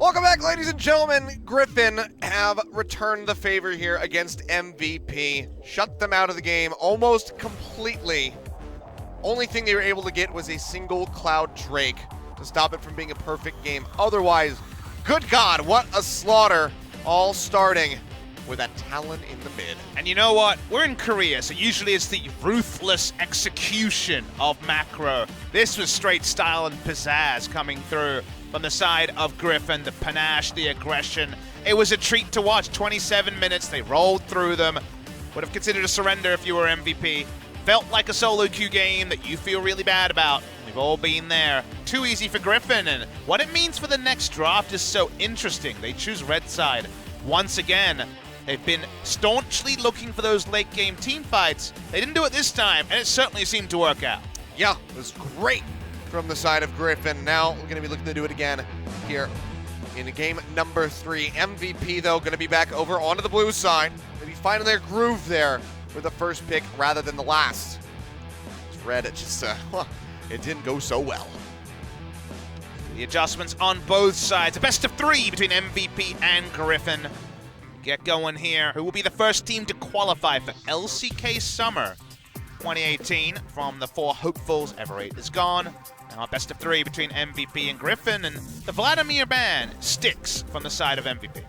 Welcome back, ladies and gentlemen. Griffin have returned the favor here against MVP. Shut them out of the game almost completely. Only thing they were able to get was a single Cloud Drake to stop it from being a perfect game. Otherwise, good God, what a slaughter. All starting with that Talon in the mid. And you know what? We're in Korea, so usually it's the ruthless execution of macro. This was straight style and pizzazz coming through from the side of Griffin, the panache, the aggression. It was a treat to watch. 27 minutes, they rolled through them. Would have considered a surrender if you were MVP. Felt like a solo queue game that you feel really bad about. We've all been there. Too easy for Griffin, and what it means for the next draft is so interesting. They choose red side. Once again, they've been staunchly looking for those late game team fights. They didn't do it this time, and it certainly seemed to work out. Yeah, it was great from the side of Griffin. Now we're going to be looking to do it again here in game number 3. MVP, though, going to be back over onto the blue side. Maybe finding their groove there for the first pick rather than the last. It's red, it just, it didn't go so well. The adjustments on both sides. A best of 3 between MVP and Griffin. Get going here. Who will be the first team to qualify for LCK Summer 2018 from the 4 hopefuls? Ever8 is gone. Now best of 3 between MVP and Griffin, and the Vladimir ban sticks from the side of MVP.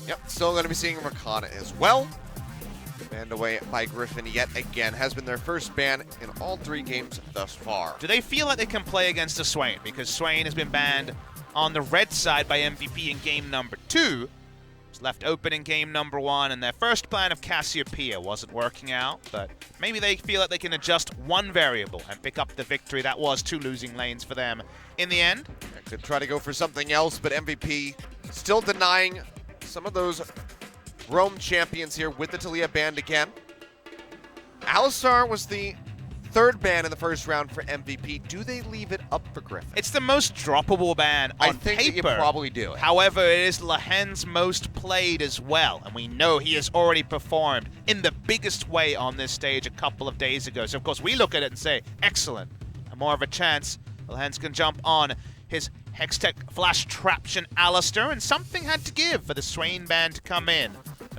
Yep, still going to be seeing Rakana as well. Banned away by Griffin yet again. Has been their first ban in all 3 games thus far. Do they feel like they can play against a Swain? Because Swain has been banned on the red side by MVP in game number 2. Was left open in game number 1, and their first plan of Cassiopeia wasn't working out, but maybe they feel like they can adjust one variable and pick up the victory. That was 2 losing lanes for them in the end. I could try to go for something else, but MVP still denying some of those Rome champions here with the Taliyah banned again. Alistar was the 3rd ban in the first round for MVP. Do they leave it up for Griffin? It's the most droppable ban on I think paper. that you probably do it. However, it is Lahen's most played as well, and we know he has already performed in the biggest way on this stage a couple of days ago. So, of course, we look at it and say, excellent. And more of a chance Lahen's can jump on his Hextech Flash Traption Alistar, and something had to give for the Swain ban to come in.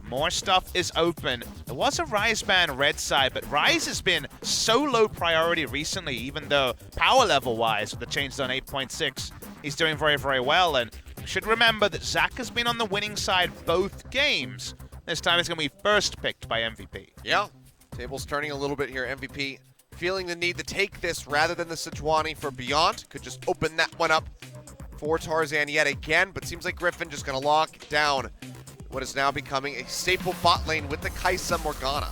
More stuff is open. There was a Ryze ban red side, but Ryze has been so low priority recently, even though power level wise, with the changes on 8.6, he's doing very, very well. And we should remember that Zach has been on the winning side both games. This time it's going to be first picked by MVP. Yeah, table's turning a little bit here. MVP feeling the need to take this rather than the Sejuani for Beyond. Could just open that one up for Tarzan yet again, but seems like Griffin just going to lock down what is now becoming a staple bot lane with the Kai'Sa Morgana.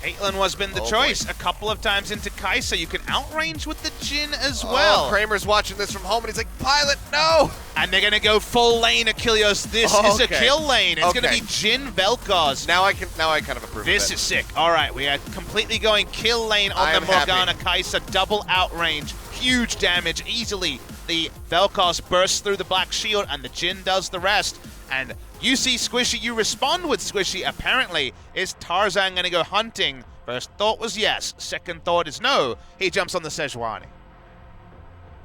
Caitlyn has been the choice a couple of times into Kai'Sa. You can outrange with the Jhin as well. Kramer's watching this from home and he's like, Pilot, no! And they're going to go full lane Achilles. This is a kill lane. It's going to be Jhin Vel'Koz. Now I kind of approve of it. This is sick. All right, we are completely going kill lane on the Morgana Kai'Sa. Double outrange. Huge damage easily. The Vel'Koz bursts through the black shield and the Jhin does the rest. And you see Squishy, you respond with Squishy. Apparently, is Tarzan going to go hunting? First thought was yes. Second thought is no. He jumps on the Sejuani.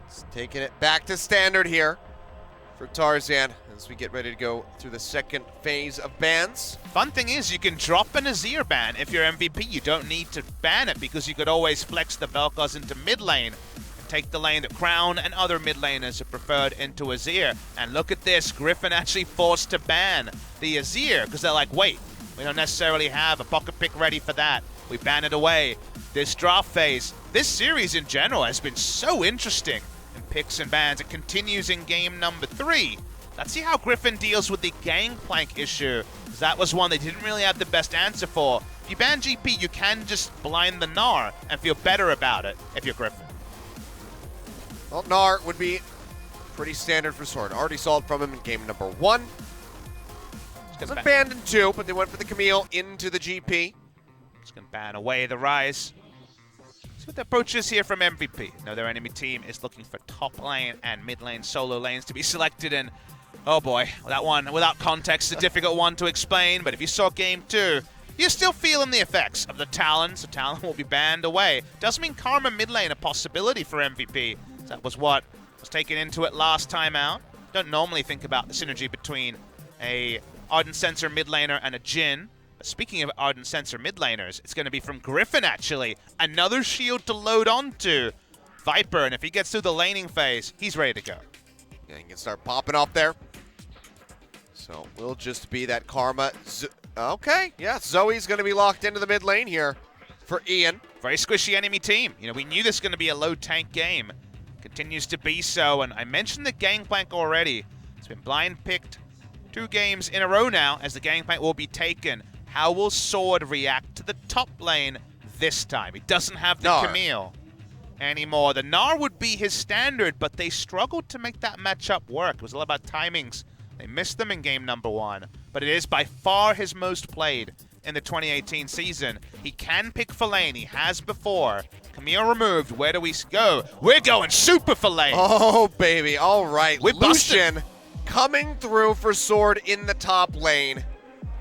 It's taking it back to standard here for Tarzan as we get ready to go through the second phase of bans. Fun thing is, you can drop an Azir ban if you're MVP. You don't need to ban it because you could always flex the Vel'Koz into mid lane. Take the lane that Crown and other mid laners have preferred into Azir. And look at this, Griffin actually forced to ban the Azir because they're like, wait, we don't necessarily have a pocket pick ready for that. We ban it away. This draft phase, this series in general has been so interesting in picks and bans. It continues in game number 3. Let's see how Griffin deals with the gangplank issue. That was one they didn't really have the best answer for. If you ban GP, you can just blind the Gnar and feel better about it if you're Griffin. Well, Gnar would be pretty standard for Sword. Already saw it from him in game number 1. Wasn't banned in 2, but they went for the Camille into the GP. Just going to ban away the Ryze. See what the approach is here from MVP. No, their enemy team is looking for top lane and mid lane solo lanes to be selected in. Oh boy, that one, without context, is a difficult one to explain, but if you saw game 2, you're still feeling the effects of the Talon, so Talon will be banned away. Doesn't mean Karma mid lane a possibility for MVP. That was what was taken into it last time out. don't normally think about the synergy between a Ardent Sensor mid laner and a Jhin. But speaking of Ardent Sensor mid laners, it's going to be from Griffin, actually. Another shield to load onto Viper, and if he gets through the laning phase, he's ready to go. Yeah, he can start popping up there. So we'll just be that Karma. Okay, yeah, Zoe's going to be locked into the mid lane here for Ian. Very squishy enemy team. You know, we knew this was going to be a low tank game. Continues to be so, and I mentioned the Gangplank already. It's been blind picked 2 games in a row now as the Gangplank will be taken. How will Sword react to the top lane this time? He doesn't have the Gnar Camille anymore. The Gnar would be his standard, but they struggled to make that matchup work. It was all about timings. They missed them in game number 1, but it is by far his most played in the 2018 season. He can pick for lane. He has before. Camille removed. Where do we go? We're going super for lane. Oh, baby. All right. We're Lucian busted. coming through for Sword in the top lane.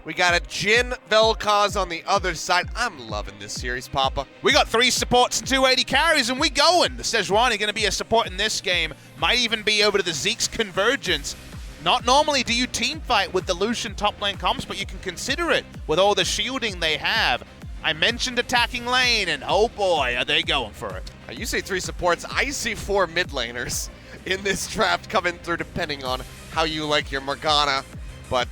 We got a Jhin Vel'Koz on the other side. I'm loving this series, Papa. We got 3 supports and 2 AD carries, and we going. The Sejuani going to be a support in this game. Might even be over to the Zeke's Convergence. Not normally do you team fight with the Lucian top lane comps, but you can consider it with all the shielding they have. I mentioned attacking lane, and oh boy, are they going for it. You say 3 supports. I see 4 mid laners in this draft coming through, depending on how you like your Morgana. But,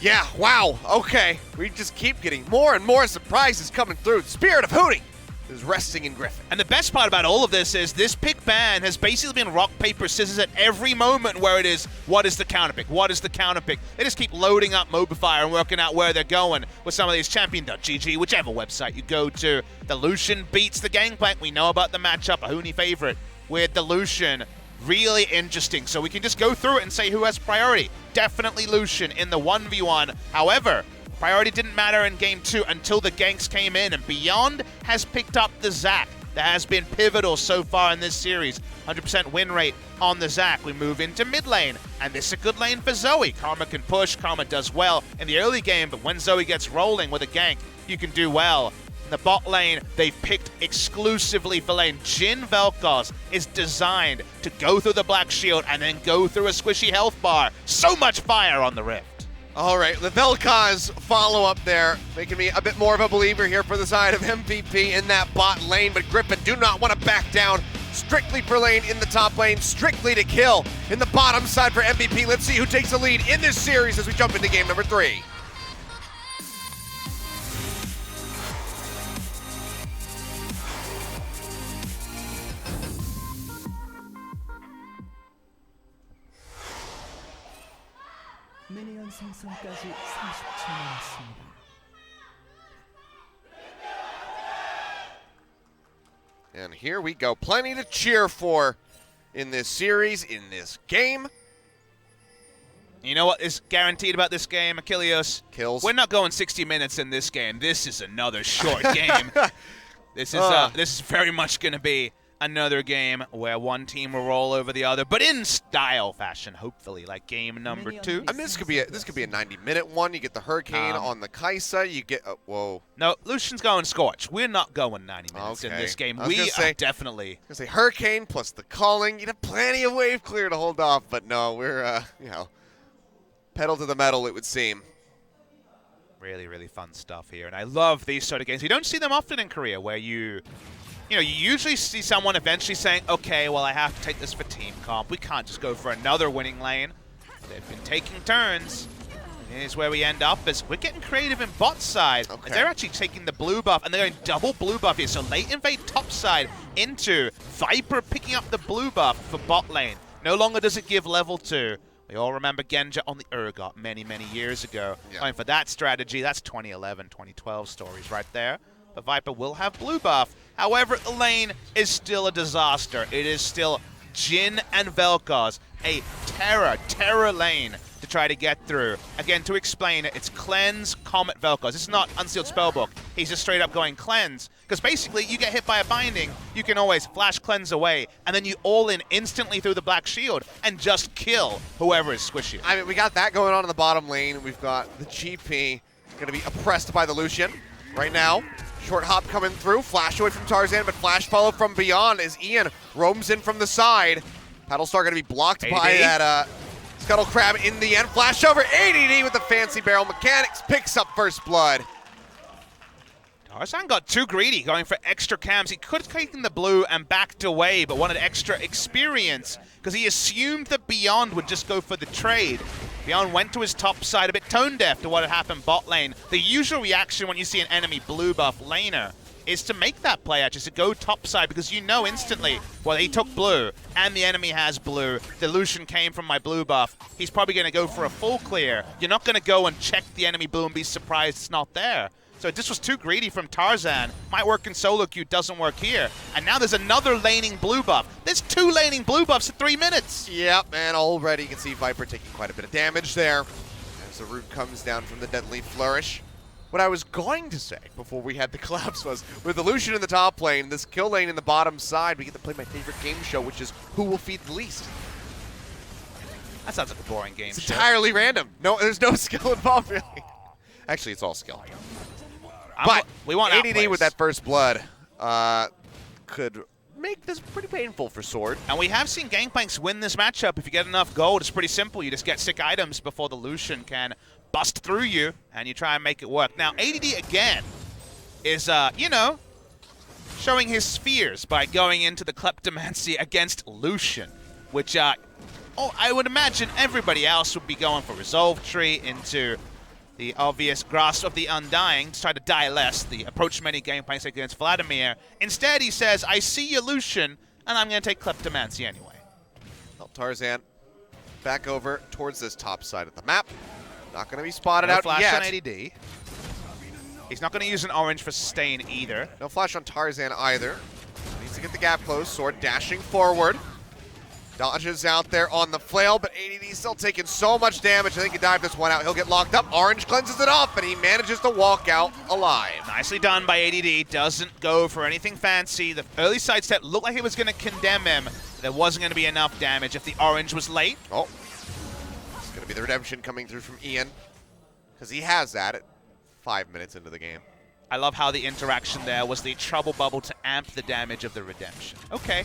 yeah, wow, okay. We just keep getting more and more surprises coming through. Spirit of Hootie is resting in Griffin. And the best part about all of this is this pick ban has basically been rock, paper, scissors at every moment where it is, what is the counter pick? What is the counter pick? They just keep loading up Mobifier and working out where they're going with some of these champion.gg, whichever website you go to. The Lucian beats the Gangplank. We know about the matchup, a Hoonie favorite with the Lucian. Really interesting. So we can just go through it and say who has priority. Definitely Lucian in the 1v1. However, priority didn't matter in game 2 until the ganks came in, and Beyond has picked up the Zac. That has been pivotal so far in this series. 100% win rate on the Zac. We move into mid lane, and this is a good lane for Zoe. Karma can push, Karma does well in the early game, but when Zoe gets rolling with a gank, you can do well. In the bot lane, they've picked exclusively for lane. Jhin Vel'Koz is designed to go through the black shield and then go through a squishy health bar. So much fire on the Rift. All right, the Vel'Koz follow-up there, making me a bit more of a believer here for the side of MVP in that bot lane, but Griffin do not want to back down. Strictly for lane in the top lane, strictly to kill in the bottom side for MVP. Let's see who takes the lead in this series as we jump into game number 3. 미니언 생성까지 30초 남았습니다. And here we go. Plenty to cheer for in this series, in this game. You know what is guaranteed about this game, Achilles? Kills. We're not going 60 minutes in this game. This is another short game. This is very much going to be another game where one team will roll over the other, but in style fashion, hopefully, like game number 2. I mean, this could be a 90-minute one. You get the Hurricane on the Kaisa. You get whoa. No, Lucian's going Scorch. We're not going 90 minutes in this game. We are definitely. I was gonna say Hurricane plus the calling. You'd have plenty of wave clear to hold off, but no, we're pedal to the metal, it would seem. Really, really fun stuff here, and I love these sort of games. You don't see them often in Korea, where you usually see someone eventually saying, okay, well, I have to take this for team comp. We can't just go for another winning lane. They've been taking turns. Here's where we end up, is we're getting creative in bot side. Okay. They're actually taking the blue buff, and they're going double blue buff here. So late invade top side into Viper picking up the blue buff for bot lane. No longer does it give level 2. We all remember Genja on the Urgot many, many years ago. Yeah. Going for that strategy. That's 2011, 2012 stories right there. But Viper will have blue buff. However, the lane is still a disaster. It is still Jhin and Vel'Koz, a terror lane to try to get through. Again, to explain it, it's Cleanse, Comet, Vel'Koz. It's not Unsealed Spellbook. He's just straight up going Cleanse. Because basically, you get hit by a binding, you can always flash Cleanse away, and then you all in instantly through the black shield and just kill whoever is squishy. I mean, we got that going on in the bottom lane. We've got the GP going to be oppressed by the Lucian right now. Short hop coming through, flash away from Tarzan, but flash follow from Beyond as Ian roams in from the side. Battlestar gonna be blocked by AD. that Scuttle Crab in the end. Flash over, ADD with the fancy barrel mechanics, picks up first blood. Tarzan got too greedy, going for extra cams. He could have taken the blue and backed away, but wanted extra experience because he assumed that Beyond would just go for the trade. Beyond went to his top side, a bit tone deaf to what had happened bot lane. The usual reaction when you see an enemy blue buff laner is to make that play out, just to go top side, because you know instantly, well, he took blue, and the enemy has blue. The Lucian came from my blue buff. He's probably going to go for a full clear. You're not going to go and check the enemy blue and be surprised it's not there. So this was too greedy from Tarzan. Might work in solo queue, doesn't work here. And now there's another laning blue buff. There's 2 laning blue buffs in 3 minutes. Yep, and already you can see Viper taking quite a bit of damage there as the root comes down from the deadly flourish. What I was going to say before we had the collapse was, with the Lucian in the top lane, this kill lane in the bottom side, we get to play my favorite game show, which is who will feed the least. That sounds like a boring game. It's entirely random. No, there's no skill involved, really. Actually, it's all skill. But we want ADD outplays. with that first blood could make this pretty painful for Sword. And we have seen Gangplanks win this matchup. If you get enough gold, it's pretty simple. You just get sick items before the Lucian can bust through you, and you try and make it work. Now, ADD again is, you know, showing his fears by going into the Kleptomancy against Lucian, which, I would imagine everybody else would be going for Resolve Tree into the obvious Grasp of the Undying to try to die less, the approach many Gangplanks against Vladimir. Instead, he says, I see you, Lucian, and I'm going to take Kleptomancy anyway. Well, Tarzan back over towards this top side of the map. Not going to be spotted No out flash yet. on ADD. He's not going to use an orange for sustain either. No flash on Tarzan either. Needs to get the gap closed. Sword dashing forward. Dodges out there on the flail, but ADD still taking so much damage. I think he can dive this one out. He'll get locked up. Orange cleanses it off, and he manages to walk out alive. Nicely done by ADD. Doesn't go for anything fancy. The early sidestep looked like it was going to condemn him. There wasn't going to be enough damage if the orange was late. Oh. It's going to be the redemption coming through from Ian, because he has that at 5 minutes into the game. I love how the interaction there was the trouble bubble to amp the damage of the redemption. Okay.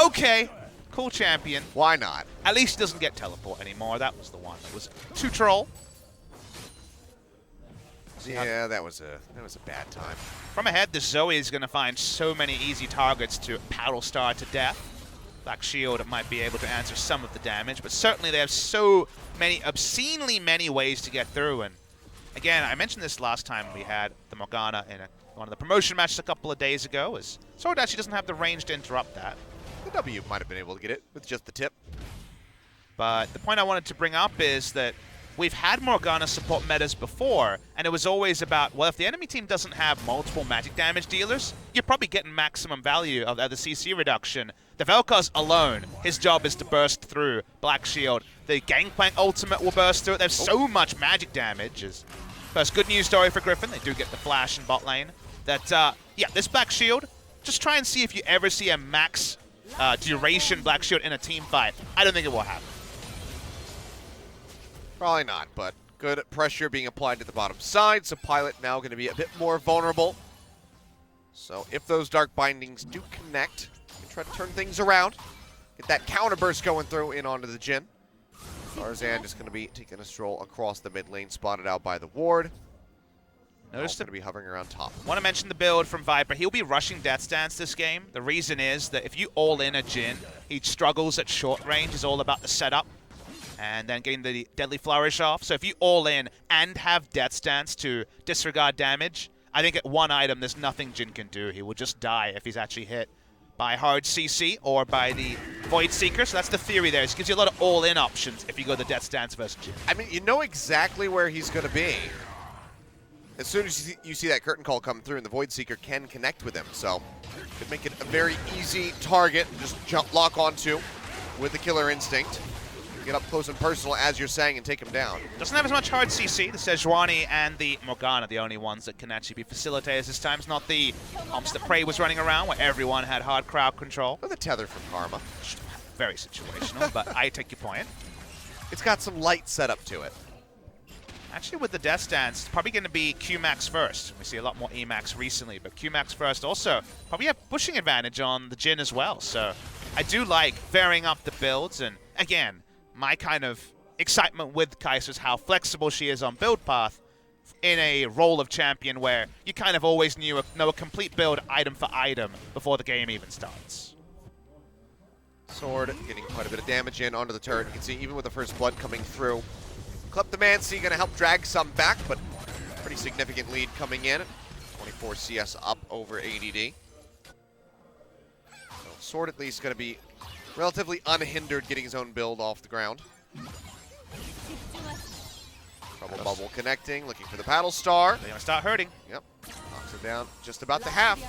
Okay. Cool champion. Why not? At least he doesn't get teleport anymore. That was the one that was too troll. Yeah, that was a bad time. From ahead, the Zoe is going to find so many easy targets to Battlestar to death. Black Shield might be able to answer some of the damage, but certainly they have so many, obscenely many ways to get through. And again, I mentioned this last time we had the Morgana in one of the promotion matches a couple of days ago. Sword actually doesn't have the range to interrupt that. The W might have been able to get it with just the tip. But the point I wanted to bring up is that we've had Morgana support metas before, and it was always about, well, if the enemy team doesn't have multiple magic damage dealers, you're probably getting maximum value of the CC reduction. The Vel'Koz alone, his job is to burst through Black Shield. The Gangplank ultimate will burst through it. There's so much magic damage. First, good news story for Griffin. They do get the flash in bot lane. That, yeah, this Black Shield, just try and see if you ever see a max duration Black Shield in a team fight. I don't think it will happen. Probably not, but good pressure being applied to the bottom side, so Pilot now going to be a bit more vulnerable. So if those Dark Bindings do connect, you can try to turn things around. Get that counter burst going through in onto the Jhin. Tarzan just going to be taking a stroll across the mid lane, spotted out by the ward. Notice going to be hovering around top. Want to mention the build from Viper. He'll be rushing Death's Dance this game. The reason is that if you all in a Jhin, he struggles at short range. It's all about the setup and then getting the Deadly Flourish off. So if you all in and have Death's Dance to disregard damage, I think at one item there's nothing Jhin can do. He will just die if he's actually hit by hard CC or by the Void Seeker. So that's the theory there. It gives you a lot of all-in options if you go the Death's Dance versus Jhin. I mean, you know exactly where he's going to be. As soon as you see that curtain call come through, and the Void Seeker can connect with him, so could make it a very easy target. Just lock onto with the Killer Instinct. Get up close and personal, as you're saying, and take him down. Doesn't have as much hard CC. The Sejuani and the Morgana are the only ones that can actually be facilitators this time. It's not the Omps that Prey was running around, where everyone had hard crowd control. Or the Tether from Karma. Very situational, but I take your point. It's got some light setup to it. Actually, with the Death Dance, it's probably going to be Q-Max first. We see a lot more E-Max recently, but Q-Max first also. Probably have pushing advantage on the Jhin as well, so I do like varying up the builds, and again, my kind of excitement with Kai'Sa is how flexible she is on build path in a role of champion where you kind of always know a complete build item for item before the game even starts. Sword getting quite a bit of damage in onto the turret. You can see even with the first blood coming through. Kleptomancy going to help drag some back, but pretty significant lead coming in. 24 CS up over ADD. So Sword at least going to be relatively unhindered getting his own build off the ground. Trouble bubble connecting, looking for the paddle star. They're going to start hurting. Yep, knocks it down just about the half.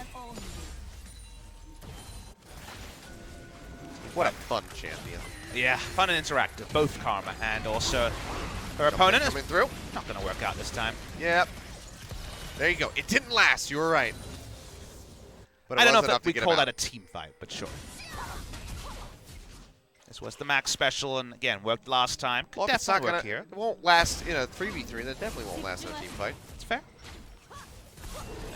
What a fun champion. Yeah, fun and interactive, both Karma and also her opponent is coming through. Not going to work out this time. Yep. There you go. It didn't last. You were right. But I don't know if we call that a team fight, but sure. This was the max special, and again, worked last time. Could definitely work here. It won't last in a 3v3. That definitely won't last in a team fight. That's fair.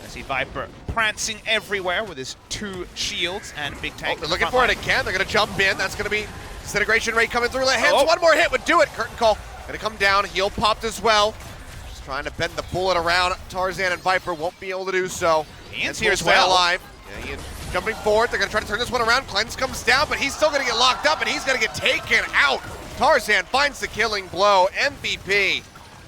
I see Viper prancing everywhere with his 2 shields and big tank. Oh, they're looking for it again. They're going to jump in. That's going to be disintegration rate coming through. Hands. One more hit would do it. Curtain call. Going to come down. Heal popped as well. Just trying to bend the bullet around. Tarzan and Viper won't be able to do so. Ian's here as well. Alive. Yeah, Ian jumping forward. They're going to try to turn this one around. Cleanse comes down, but he's still going to get locked up, and he's going to get taken out. Tarzan finds the killing blow. MVP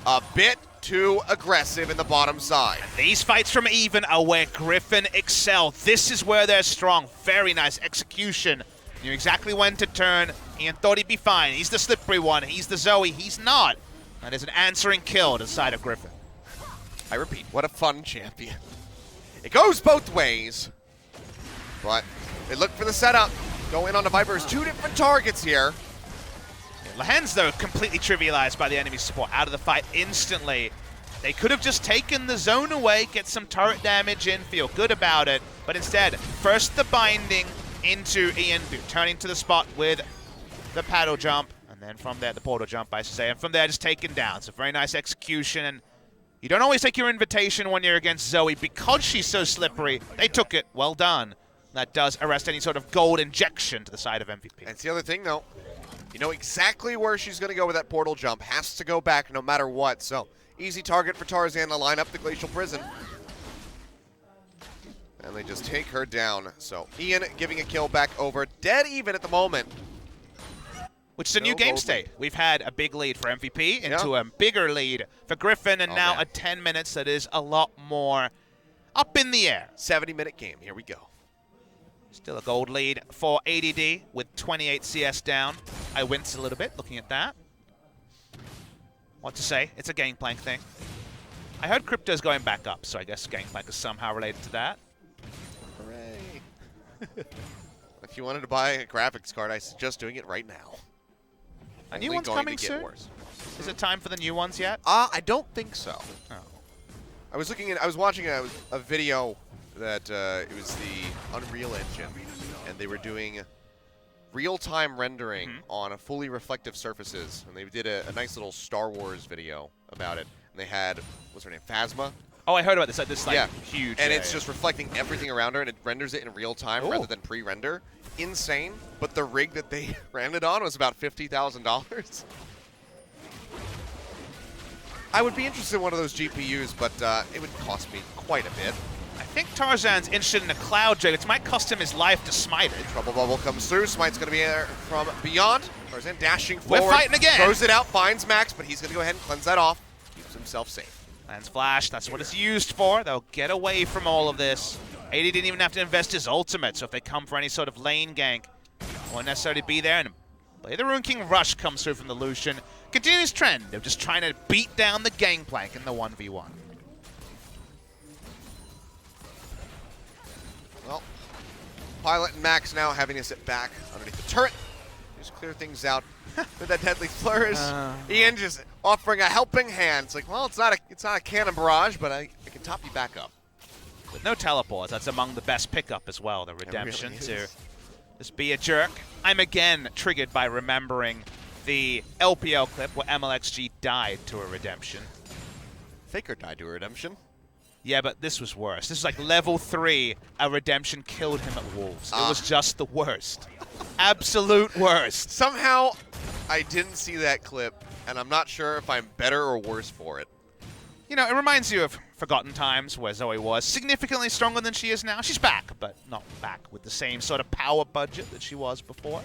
a bit too aggressive in the bottom side. These fights from Even are where Griffin excel. This is where they're strong. Very nice execution. Knew exactly when to turn. Ian thought he'd be fine. He's the slippery one. He's the Zoe. He's not. That is an answering kill to the side of Griffin. I repeat, what a fun champion. It goes both ways. But they look for the setup. Go in on the Vipers. 2 different targets here. Lahen's, though, completely trivialized by the enemy support. Out of the fight instantly. They could have just taken the zone away, get some turret damage in, feel good about it. But instead, first the binding into Ian, turning to the spot with the paddle jump. And then from there, the portal jump, I should say. And from there, just taken down. So very nice execution. And you don't always take your invitation when you're against Zoe because she's so slippery. They took it. Well done. That does arrest any sort of gold injection to the side of MVP. And it's the other thing, though. You know exactly where she's going to go with that portal jump. Has to go back no matter what. So, easy target for Tarzan to line up the Glacial Prison. And they just take her down. So, Ian giving a kill back over. Dead even at the moment. Which is a new game state. We've had a big lead for MVP into a bigger lead for Griffin, and now a 10 minutes that is a lot more up in the air. 70-minute game. Here we go. Still a gold lead for ADD with 28 CS down. I wince a little bit looking at that. What to say? It's a Gangplank thing. I heard crypto's going back up, so I guess Gangplank is somehow related to that. Hooray. If you wanted to buy a graphics card, I suggest doing it right now. A new one's coming soon? Is it time for the new ones yet? I don't think so. Oh. I was watching a video that it was the Unreal Engine, and they were doing real-time rendering on fully reflective surfaces, and they did a nice little Star Wars video about it. And they had, what's her name, Phasma? Oh, I heard about this. This like huge. And it's just reflecting everything around her, and it renders it in real time rather than pre-render. Insane. But the rig that they ran it on was about $50,000. I would be interested in one of those GPUs, but it would cost me quite a bit. I think Tarzan's interested in a cloud jug. It might cost him his life to smite it. Trouble bubble comes through. Smite's going to be there from beyond. Tarzan dashing forward. We're fighting again. Throws it out, finds Max, but he's going to go ahead and cleanse that off. Keeps himself safe. Lands flash. That's what it's used for. They'll get away from all of this. AD didn't even have to invest his ultimate, so if they come for any sort of lane gank, won't necessarily be there. And Play the Rune King Rush comes through from the Lucian. Continuous trend of just trying to beat down the Gangplank in the 1v1. Well, Pilot and Max now having to sit back underneath the turret. Just clear things out with that deadly flourish. Ian just offering a helping hand. It's like, well, it's not a cannon barrage, but I can top you back up. With no teleports, that's among the best pickup as well, the redemption really to just be a jerk. I'm again triggered by remembering the LPL clip where MLXG died to a redemption. FLICKR died to a redemption. Yeah, but this was worse. This is like level 3, a redemption killed him at Wolves. It was just the worst. absolute worst. Somehow, I didn't see that clip, and I'm not sure if I'm better or worse for it. You know, it reminds you of forgotten times where Zoe was significantly stronger than she is now. She's back, but not back with the same sort of power budget that she was before.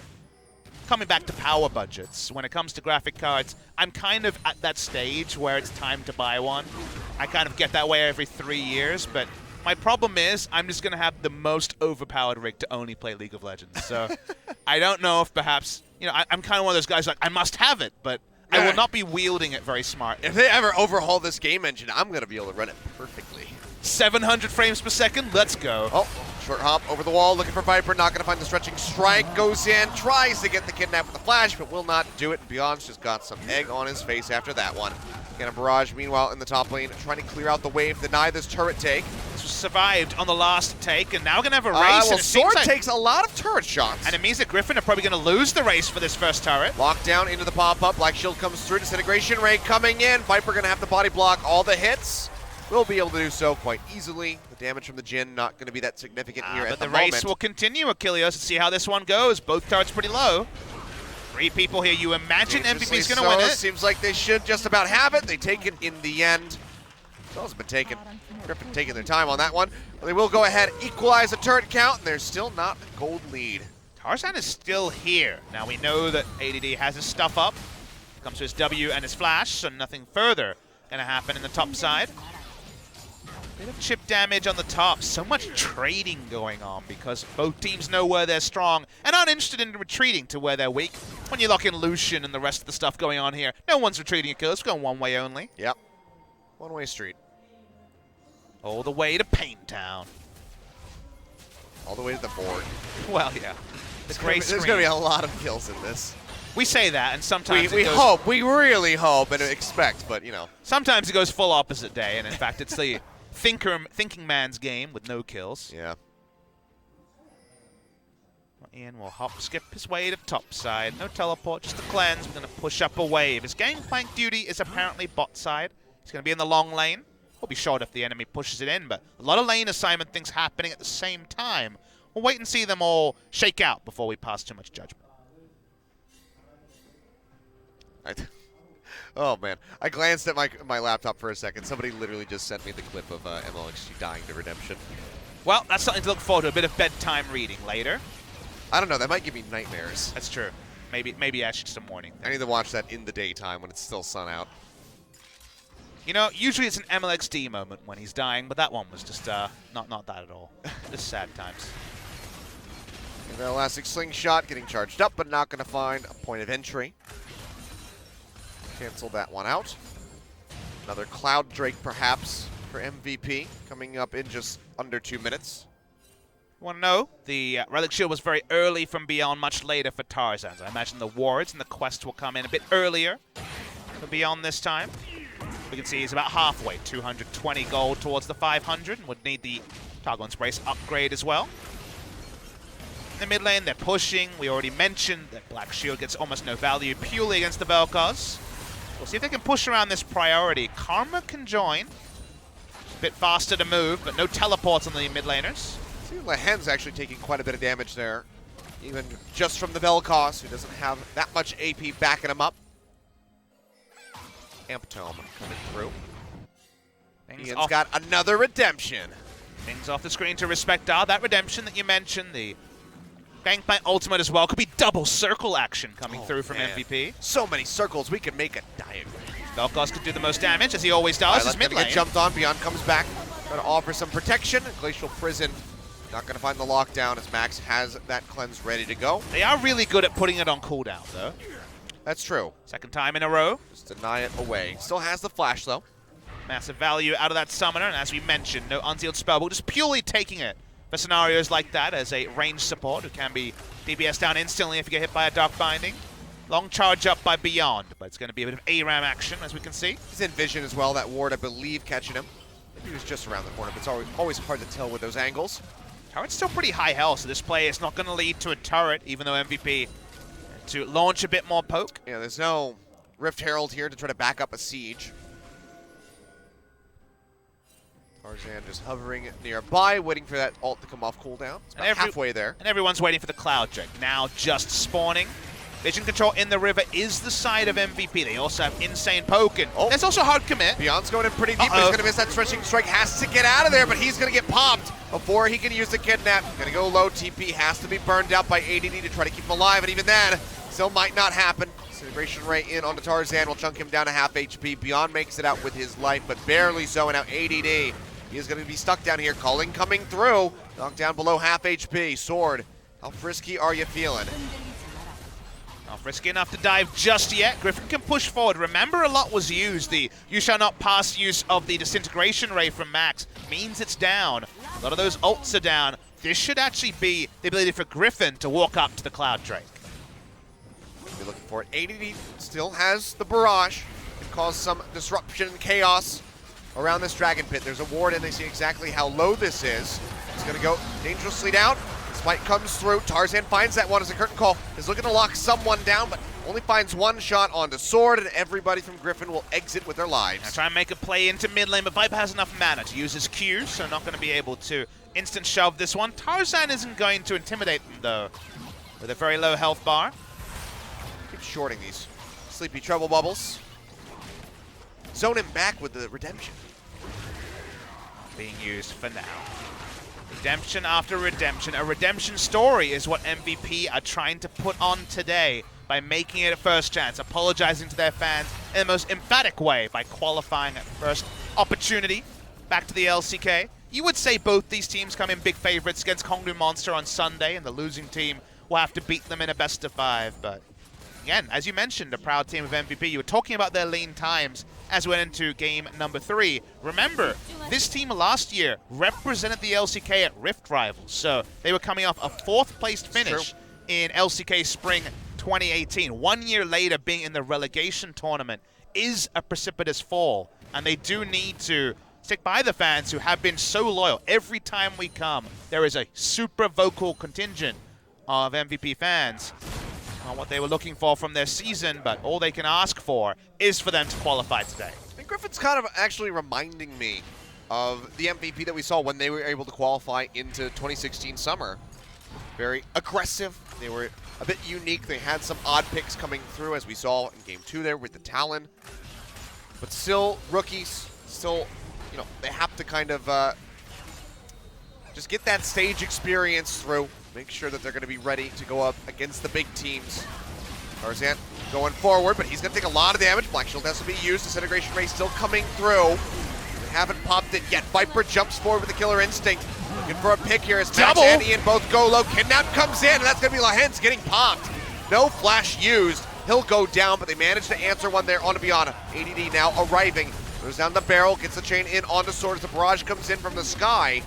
Coming back to power budgets, when it comes to graphic cards, I'm kind of at that stage where it's time to buy one. I kind of get that way every 3 years, but my problem is I'm just going to have the most overpowered rig to only play League of Legends. So I don't know if perhaps, you know, I'm kind of one of those guys like, I must have it, but I will not be wielding it very smart. If they ever overhaul this game engine, I'm going to be able to run it perfectly. 700 frames per second, let's go. Oh, short hop over the wall, looking for Viper, not going to find the stretching strike, goes in, tries to get the kidnap with the flash, but will not do it. Beyond's just got some egg on his face after that one. Again, a barrage, meanwhile, in the top lane, trying to clear out the wave, deny this turret take. This was survived on the last take, and now we're going to have a race. Well, and it Sword seems like, takes a lot of turret shots. and it means that Griffin are probably going to lose the race for this first turret. Lockdown into the pop-up, Black Shield comes through, Disintegration Ray coming in. Viper going to have to body block all the hits. Will be able to do so quite easily. The damage from the Jhin not going to be that significant here at the moment. But the race will continue, Achilles. Let's see how this one goes. Both turrets pretty low. 3 people here. You imagine MVP's going to win it. Seems like they should just about have it. They take it in the end. Those have been taken. Griffin taking their time on that one. But they will go ahead, equalize the turret count, and there's still not a gold lead. Tarzan is still here. Now we know that ADD has his stuff up. Comes to his W and his flash, so nothing further going to happen in the top side. Bit of chip damage on the top. So much trading going on because both teams know where they're strong and aren't interested in retreating to where they're weak. When you lock in Lucian and the rest of the stuff going on here, no one's retreating at kills. It's going one way only. Yep. One-way street. All the way to Paint Town. All the way to the board. Well, yeah. There's going to be a lot of kills in this. We say that, and sometimes we hope. We really hope and expect, but, you know. Sometimes it goes full opposite day, and in fact, it's the thinking man's game with no kills. Yeah. Ian will hop, skip his way to top side. No teleport, just a cleanse. We're going to push up a wave. His gangplank duty is apparently bot side. He's going to be in the long lane. We'll be short if the enemy pushes it in, but a lot of lane assignment things happening at the same time. We'll wait and see them all shake out before we pass too much judgment. Oh, man. I glanced at my laptop for a second. Somebody literally just sent me the clip of MLXG dying to Redemption. Well, that's something to look forward to. A bit of bedtime reading later. I don't know. That might give me nightmares. That's true. Maybe actually just a morning thing. I need to watch that in the daytime when it's still sun out. You know, usually it's an MLXD moment when he's dying, but that one was just not that at all. Just sad times. And the elastic slingshot getting charged up, but not going to find a point of entry. Cancel that one out. Another Cloud Drake, perhaps, for MVP, coming up in just under 2 minutes. You want to know? The Relic Shield was very early from Beyond, much later for Tarzan. So I imagine the wards and the quest will come in a bit earlier for Beyond this time. We can see he's about halfway, 220 gold towards the 500, and would need the Targon's Brace upgrade as well. In the mid lane, they're pushing. We already mentioned that Black Shield gets almost no value purely against the Vel'Koz. We'll see if they can push around this priority. Karma can join. A bit faster to move, but no teleports on the mid laners. See, Lehen's actually taking quite a bit of damage there, even just from the Vel'Koz, who doesn't have that much AP backing him up. Amptome coming through. Ian's got another redemption. Things off the screen to respect that redemption that you mentioned, the Gangplank ultimate as well. Could be double circle action coming through from MVP. So many circles, we can make a diagram. Vel'Koz could do the most damage, as he always does. His mid lane. Get jumped on, Beyond comes back. Trying to offer some protection. Glacial Prison not going to find the lockdown as Max has that cleanse ready to go. They are really good at putting it on cooldown, though. That's true. Second time in a row. Just deny it away. Still has the flash, though. Massive value out of that summoner, and as we mentioned, no unsealed spellbook, just purely taking it for scenarios like that as a ranged support who can be DPS down instantly if you get hit by a Dark Binding. Long charge up by Beyond, but it's going to be a bit of ARAM action, as we can see. He's in vision as well. That ward, I believe, catching him. Maybe he was just around the corner, but it's always hard to tell with those angles. Turret's still pretty high health, so this play is not going to lead to a turret, even though MVP to launch a bit more poke. Yeah, there's no Rift Herald here to try to back up a siege. Tarzan just hovering nearby, waiting for that ult to come off cooldown. It's about halfway there. And everyone's waiting for the Cloud Drake. Now just spawning. Vision control in the river is the side of MVP. They also have insane poking. Oh. There's also hard commit. Beyond's going in pretty deep, but he's going to miss that stretching strike. Has to get out of there, but he's going to get popped before he can use the kidnap. Going to go low. TP has to be burned out by ADD to try to keep him alive, and even then, still might not happen. Disintegration Ray in onto Tarzan will chunk him down to half HP. Beyond makes it out with his life, but barely so, and now ADD. He is going to be stuck down here. Culling coming through. Knocked down below half HP. Sword, how frisky are you feeling? Not frisky enough to dive just yet. Griffin can push forward. Remember, a lot was used. The "you shall not pass" use of the disintegration ray from Max means it's down. A lot of those ults are down. This should actually be the ability for Griffin to walk up to the Cloud Drake. Be looking for it. ADD still has the barrage. It caused some disruption and chaos around this dragon pit. There's a ward, and they see exactly how low this is. It's going to go dangerously down. Spike comes through. Tarzan finds that one as a curtain call. Is looking to lock someone down, but only finds one shot onto Sword, and everybody from Griffin will exit with their lives. Now try and make a play into mid lane, but Viper has enough mana to use his Q, so not going to be able to instant shove this one. Tarzan isn't going to intimidate them, though, with a very low health bar. Keep shorting these sleepy trouble bubbles. Zone him back with the redemption. Being used for now. Redemption after redemption. A redemption story is what MVP are trying to put on today by making it a first chance, apologizing to their fans in the most emphatic way by qualifying at first opportunity back to the LCK. You would say both these teams come in big favorites against Kongnu Monster on Sunday, and the losing team will have to beat them in a best of 5. But again, as you mentioned, a proud team of MVP. You were talking about their lean times as we went into game number 3. Remember, this team last year represented the LCK at Rift Rivals, so they were coming off a 4th placed finish in LCK Spring 2018. 1 year later, being in the relegation tournament is a precipitous fall, and they do need to stick by the fans who have been so loyal. Every time we come, there is a super vocal contingent of MVP fans on what they were looking for from their season, but all they can ask for is for them to qualify today. And Griffin's kind of actually reminding me of the MVP that we saw when they were able to qualify into 2016 Summer. Very aggressive. They were a bit unique. They had some odd picks coming through, as we saw in Game 2 there with the Talon. But still, rookies, still, you know, they have to kind of just get that stage experience through. Make sure that they're going to be ready to go up against the big teams. Tarzan going forward, but he's going to take a lot of damage. Black Shield has to be used. Disintegration Ray still coming through. They haven't popped it yet. Viper jumps forward with the Killer Instinct. Looking for a pick here as Max and Ian both go low. Kidnap comes in, and that's going to be Lahens getting popped. No flash used. He'll go down, but they managed to answer one there onto Biana. ADD now arriving. Goes down the barrel, gets the chain in onto Sword as the barrage comes in from the sky.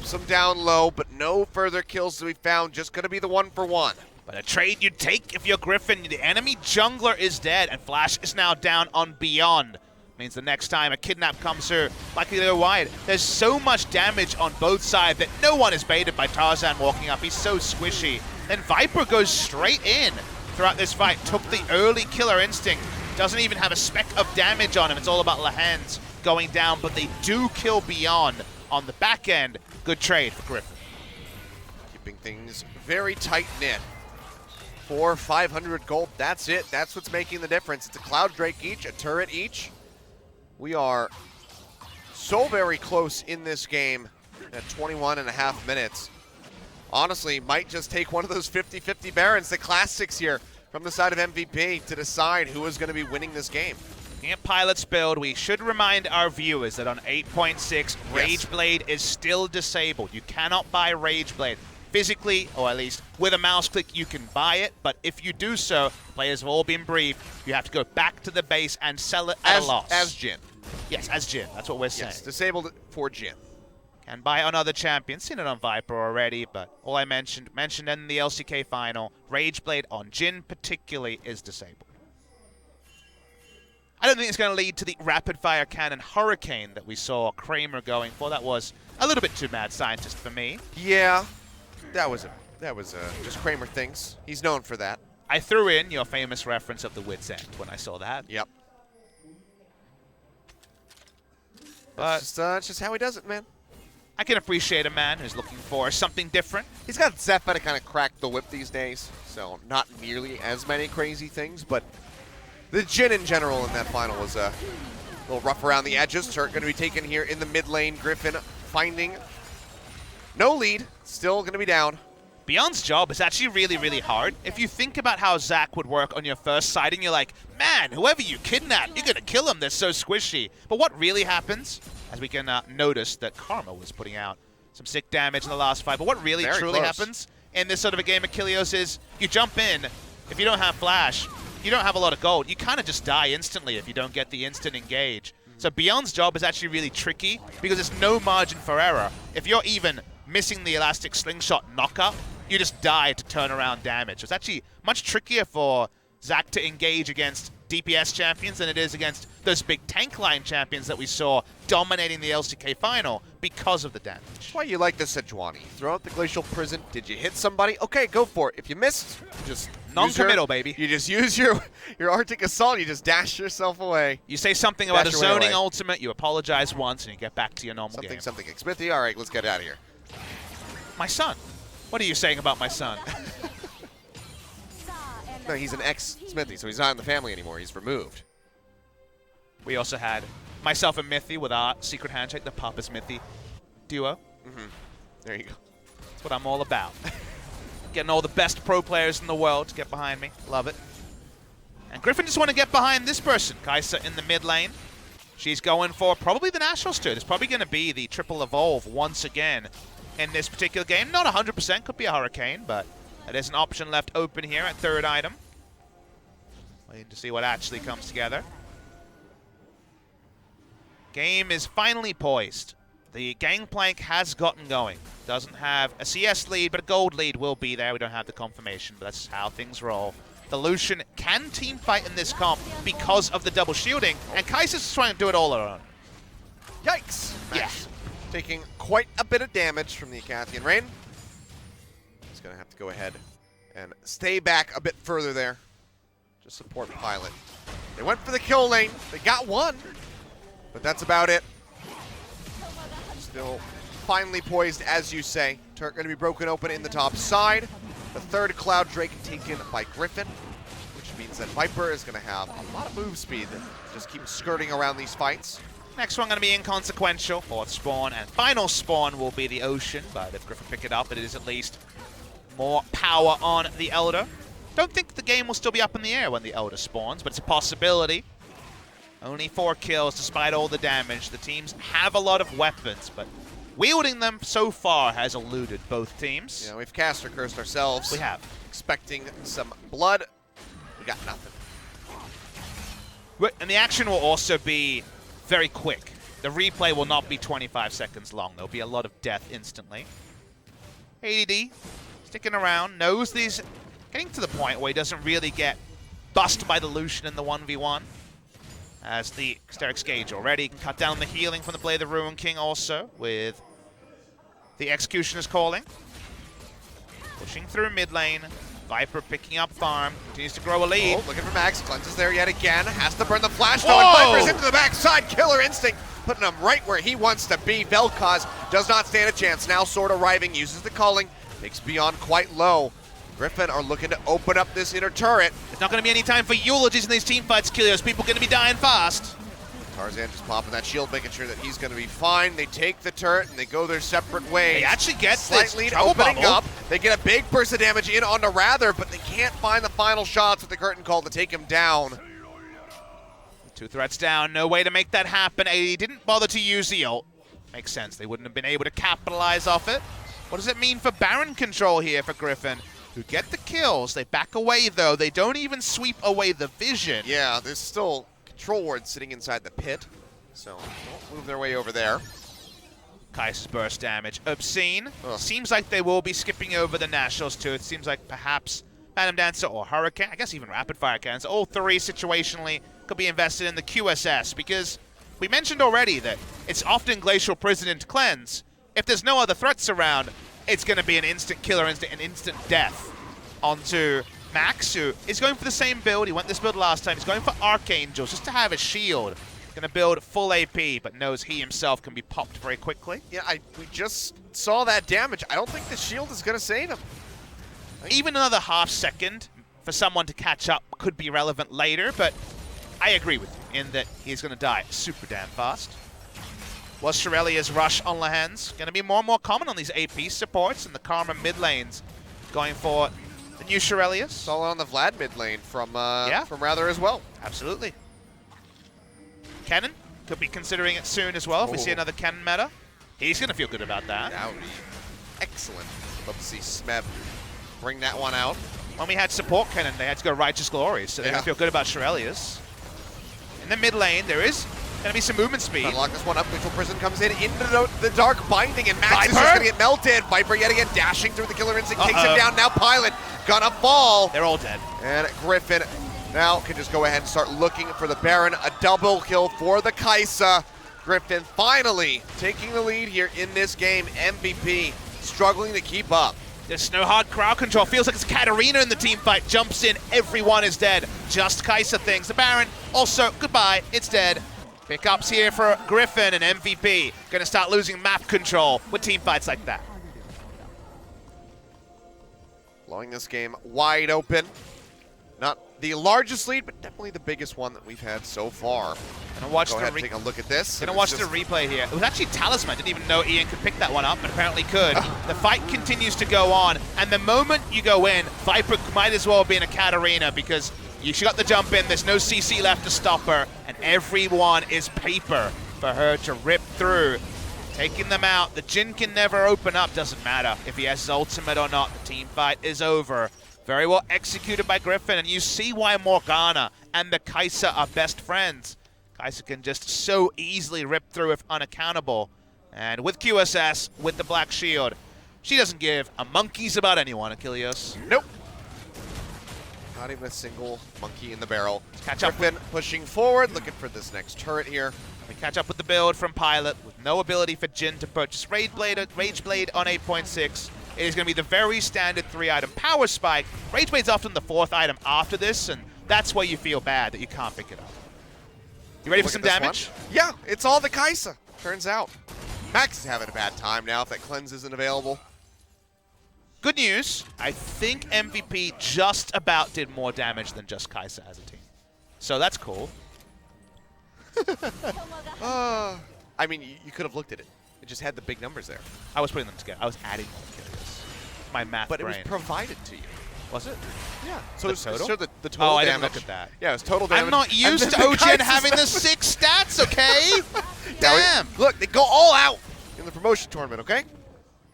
Some down low, but no further kills to be found. Just going to be the 1-for-1. But a trade you'd take if you're Griffin. The enemy jungler is dead, and Flash is now down on Beyond. Means the next time a kidnap comes through, likely to go wide. There's so much damage on both sides that no one is baited by Tarzan walking up. He's so squishy. Then Viper goes straight in throughout this fight. Took the early Killer Instinct. Doesn't even have a speck of damage on him. It's all about Lahens going down, but they do kill Beyond on the back end. Good trade for Griffin. Keeping things very tight-knit. 500 gold, that's it. That's what's making the difference. It's a Cloud Drake each, a turret each. We are so very close in this game at 21.5 minutes. Honestly, might just take one of those 50-50 Barons, the classics here from the side of MVP to decide who is going to be winning this game. Looking at Pilot's build, we should remind our viewers that on 8.6, Rage Blade is still disabled. You cannot buy Rage Blade. Physically, or at least with a mouse click, you can buy it, but if you do so, players have all been briefed, you have to go back to the base and sell it at a loss. As Jhin. Yes, as Jhin. That's what we're saying. Yes, disabled for Jhin. Can buy on other champions. Seen it on Viper already, but all I mentioned in the LCK final, Rage Blade on Jhin particularly is disabled. I don't think it's going to lead to the rapid-fire cannon hurricane that we saw Kramer going for. That was a little bit too mad scientist for me. Yeah, that was just Kramer things. He's known for that. I threw in your famous reference of the wit's end when I saw that. Yep. But That's just how he does it, man. I can appreciate a man who's looking for something different. He's got Zephyr to kind of crack the whip these days, so not nearly as many crazy things, but the Jhin in general in that final was a little rough around the edges. Turret going to be taken here in the mid lane. Griffin finding no lead, still going to be down. Beyond's job is actually really, really hard. If you think about how Zac would work on your first sighting, you're like, man, whoever you kidnap, you're going to kill him. They're so squishy. But what really happens, as we can notice that Karma was putting out some sick damage in the last fight, but what really Very truly close. happens in this sort of a game of Kilios is you jump in, if you don't have flash, you don't have a lot of gold, you kind of just die instantly if you don't get the instant engage. So Beyond's job is actually really tricky because there's no margin for error. If you're even missing the elastic slingshot knockup, you just die to turn around damage. So it's actually much trickier for Zac to engage against DPS champions than it is against those big tank line champions that we saw dominating the LCK final because of the damage. That's why you like this Sejuani. Throw out the Glacial Prison. Did you hit somebody? Okay, go for it. If you missed, just Non-committal, baby. You just use your Arctic Assault. You just dash yourself away. You say something about a Dash your way zoning away. ultimate, you apologize once, and you get back to your normal game. Something Smithy. All right, let's get out of here. My son. What are you saying about my son? No, he's an ex-Smithy, so he's not in the family anymore. He's removed. We also had myself and Mithy with our secret handshake, the Papa Smithy duo. There you go. That's what I'm all about. Getting all the best pro players in the world to get behind me. Love it. And Griffin just want to get behind this person. Kai'Sa in the mid lane. She's going for probably the Nationals too. It's probably going to be the triple evolve once again in this particular game. Not 100%, could be a Hurricane, but there's an option left open here at third item. Waiting to see what actually comes together. Game is finally poised. The Gangplank has gotten going. Doesn't have a CS lead, but a gold lead will be there. We don't have the confirmation, but that's how things roll. The Lucian can team fight in this comp because of the double shielding, and Kai'Sa's trying to do it all on her own. Yikes! Yeah. Max taking quite a bit of damage from the Acathian Rain. He's going to have to go ahead and stay back a bit further there. Just support Pilot. They went for the kill lane. They got one, but that's about it. Still finely poised, as you say. Turret going to be broken open in the top side. The third Cloud Drake taken by Griffin, which means that Viper is going to have a lot of move speed that just keep skirting around these fights. Next one going to be inconsequential. Fourth spawn and final spawn will be the Ocean, but if Griffin pick it up, it is at least more power on the Elder. Don't think the game will still be up in the air when the Elder spawns, but it's a possibility. Only 4 kills despite all the damage. The teams have a lot of weapons, but wielding them so far has eluded both teams. Yeah, we've caster cursed ourselves. We have. Expecting some blood. We got nothing. And the action will also be very quick. The replay will not be 25 seconds long. There'll be a lot of death instantly. ADD sticking around, knows these, getting to the point where he doesn't really get bust by the Lucian in the 1v1. As the Sterix Gauge already can cut down the healing from the Blade of the Ruin King also with the Executioner's calling. Pushing through mid lane. Viper picking up farm. Continues to grow a lead. Oh, looking for Max. Cleanses there yet again. Has to burn the flash though. Whoa! And Viper's into the backside. Killer instinct. Putting him right where he wants to be. Vel'Koz does not stand a chance. Now Sword arriving. Uses the calling. Takes Beyond quite low. Griffin are looking to open up this inner turret. There's not going to be any time for eulogies in these team fights, Kilios. People going to be dying fast. Tarzan just popping that shield, making sure that he's going to be fine. They take the turret and they go their separate ways. They actually get Slight this lead trouble opening bubble. up. They get a big burst of damage in onto Rather, but they can't find the final shots with the curtain call to take him down. 2 threats down, no way to make that happen. AD didn't bother to use the ult. Makes sense, they wouldn't have been able to capitalize off it. What does it mean for Baron control here for Griffin? Who get the kills, they back away though. They don't even sweep away the vision. Yeah, there's still control wards sitting inside the pit, so don't move their way over there. Kai'Sa's burst damage, obscene. Ugh. Seems like they will be skipping over the Nationals too. It seems like perhaps Phantom Dancer or Hurricane, I guess even Rapid Fire Cannons, all 3 situationally could be invested in the QSS because we mentioned already that it's often Glacial Prison into Cleanse. If there's no other threats around, it's going to be an instant killer, an instant death onto Max, who is going for the same build. He went this build last time. He's going for Archangels just to have a shield. Gonna build full AP, but knows he himself can be popped very quickly. Yeah, we just saw that damage. I don't think the shield is gonna save him. Even another half second for someone to catch up could be relevant later, but I agree with you in that he's gonna die super damn fast. Was Shirelia's rush on Lahan's gonna be more and more common on these AP supports, and the Karma mid lanes going for the new Shirelias. It's all on the Vlad mid lane from Rather as well. Absolutely. Cannon could be considering it soon as well if we see another Cannon meta. He's going to feel good about that. That would be excellent. Love to see Smeb bring that one out. When we had support Cannon, they had to go Righteous Glories, so they're going to feel good about Shirelias. In the mid lane, there is going to be some movement speed. Unlock this one up. Neutral Prison comes in into the dark binding, and Max is just going to get melted. Viper yet again dashing through the Killer Instinct, takes him down. Now Pilot gonna fall. They're all dead. And Griffin now can just go ahead and start looking for the Baron. A double kill for the Kaisa. Griffin finally taking the lead here in this game. MVP struggling to keep up. There's no hard crowd control. Feels like it's Katarina in the team fight. Jumps in, everyone is dead. Just Kaisa things. The Baron also, goodbye, it's dead. Pickups here for Griffin and MVP. Gonna start losing map control with team fights like that. Blowing this game wide open. Not the largest lead, but definitely the biggest one that we've had so far. Gonna watch Go ahead and take a look at this. Gonna watch the replay here. It was actually Talisman. Didn't even know Ian could pick that one up, but apparently could. The fight continues to go on, and the moment you go in, Viper might as well be in a Katarina because she got the jump in. There's no CC left to stop her, and everyone is paper for her to rip through. Taking them out. The Jhin can never open up. Doesn't matter if he has his ultimate or not. The team fight is over. Very well executed by Griffin, and you see why Morgana and the Kaisa are best friends. Kaisa can just so easily rip through if unaccountable. And with QSS, with the Black Shield, she doesn't give a monkey's about anyone, Achilles. Nope. Not even a single monkey in the barrel. Catch up. Griffin pushing forward, looking for this next turret here. We catch up with the build from Pilot with no ability for Jhin to purchase Rage Blade on 8.6. It is going to be the very standard 3-item Power Spike. Rage Blade's often the 4th item after this, and that's where you feel bad that you can't pick it up. You ready for some damage? Yeah, it's all the Kaisa, turns out. Max is having a bad time now if that cleanse isn't available. Good news, I think MVP just about did more damage than just Kaisa as a team. So that's cool. I mean, you could have looked at it. It just had the big numbers there. I was putting them together. I was adding more kills. My math But brain. it was provided to you. Was it? Yeah. So The it's total? so the total I damage. didn't look at that. Yeah, it was total damage. I'm not used to OGN having the 6 stats, okay? Damn. Look, they go all out in the promotion tournament, okay?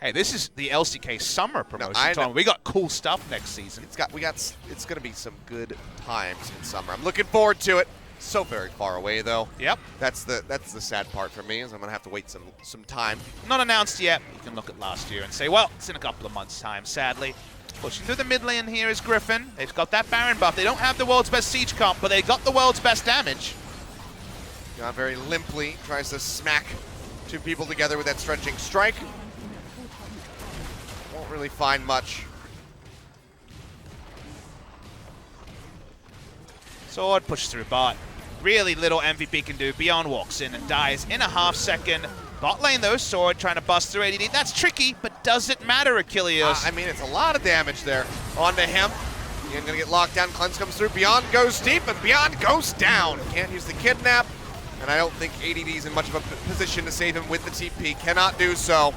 Hey, this is the LCK Summer Promotion I know. tournament. We got cool stuff next season. It's going to be some good times in summer. I'm looking forward to it. So very far away, though. Yep. That's the sad part for me, is I'm going to have to wait some time. Not announced yet. You can look at last year and say, well, it's in a couple of months' time, sadly. Pushing through the mid lane here is Griffin. They've got that Baron buff. They don't have the world's best siege comp, but they got the world's best damage. Got very limply, tries to smack two people together with that stretching strike. Won't really find much. Sword pushes through bot. Really little MVP can do. Beyond walks in and dies in a half second. Bot lane though, Sword trying to bust through ADD. That's tricky, but does it matter, Achilles? I mean, it's a lot of damage there onto him. He's gonna get locked down. Cleanse comes through. Beyond goes deep, and Beyond goes down. Can't use the kidnap, and I don't think ADD's in much of a position to save him with the TP. Cannot do so.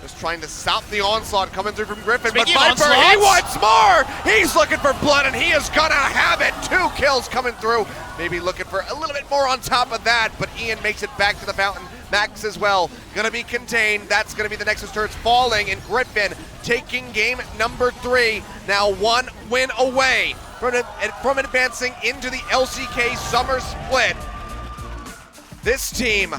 Just trying to stop the onslaught coming through from Griffin. Speaking but Viper, of he onslaughts, wants more! He's looking for blood, and he is gonna have it. 2 kills coming through. Maybe looking for a little bit more on top of that, but Ian makes it back to the fountain. Max as well, gonna be contained. That's gonna be the Nexus turrets falling, and Griffin taking game number 3. Now 1 win away from advancing into the LCK Summer Split. This team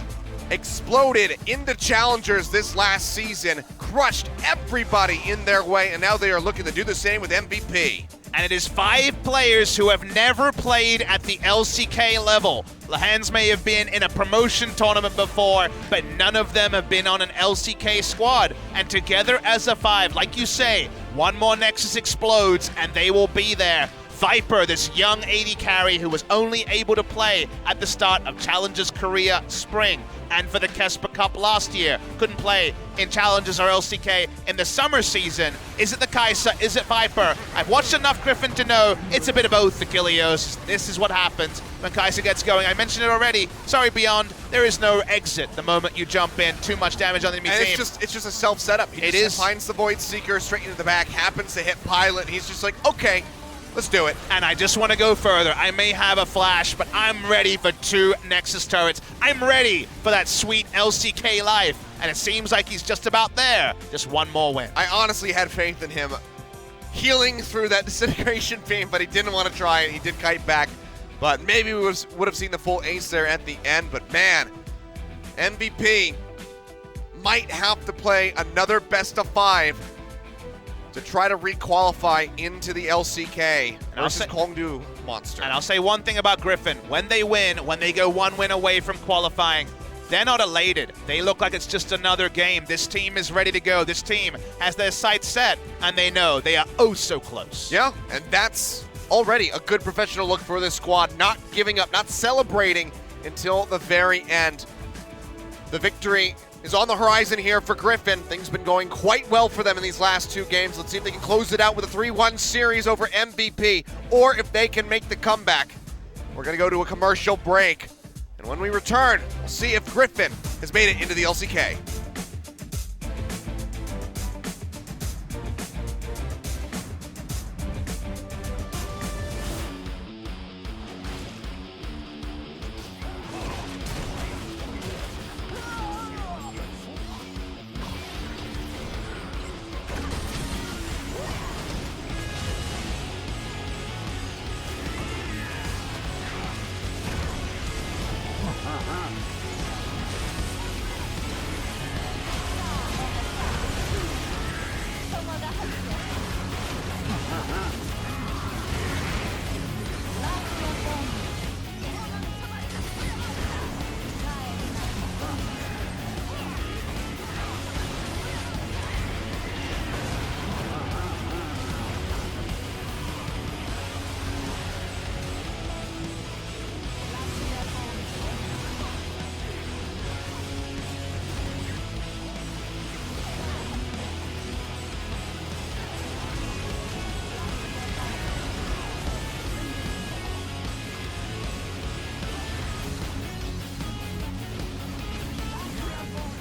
exploded in the challengers this last season, crushed everybody in their way, and now they are looking to do the same with MVP. And it is 5 players who have never played at the LCK level. Lahans may have been in a promotion tournament before, but none of them have been on an LCK squad. And together as a 5, like you say, one more Nexus explodes and they will be there. FLICKR, this young AD carry who was only able to play at the start of Challengers Korea Spring and for the Kesper Cup last year. Couldn't play in Challengers or LCK in the summer season. Is it the Kai'Sa? Is it FLICKR? I've watched enough Griffin to know it's a bit of both, Achilleos. This is what happens when Kai'Sa gets going. I mentioned it already. Sorry, Beyond. There is no exit the moment you jump in. Too much damage on the enemy team. It's just a self-setup. He just finds the Void Seeker straight into the back, happens to hit Pilot. He's just like, okay, let's do it. And I just want to go further. I may have a flash, but I'm ready for 2 Nexus turrets. I'm ready for that sweet LCK life. And it seems like he's just about there. Just one more win. I honestly had faith in him healing through that disintegration pain, but he didn't want to try it. He did kite back. But maybe we would have seen the full ace there at the end. But man, MVP might have to play another best of 5 to try to re-qualify into the LCK versus Kongdu Monster. And I'll say one thing about Griffin. When they win, when they go 1 win away from qualifying, they're not elated. They look like it's just another game. This team is ready to go. This team has their sights set, and they know they are oh so close. Yeah, and that's already a good professional look for this squad. Not giving up, not celebrating until the very end. The victory is on the horizon here for Griffin. Things been going quite well for them in these last 2 games. Let's see if they can close it out with a 3-1 series over MVP, or if they can make the comeback. We're going to go to a commercial break, and when we return, we'll see if Griffin has made it into the LCK.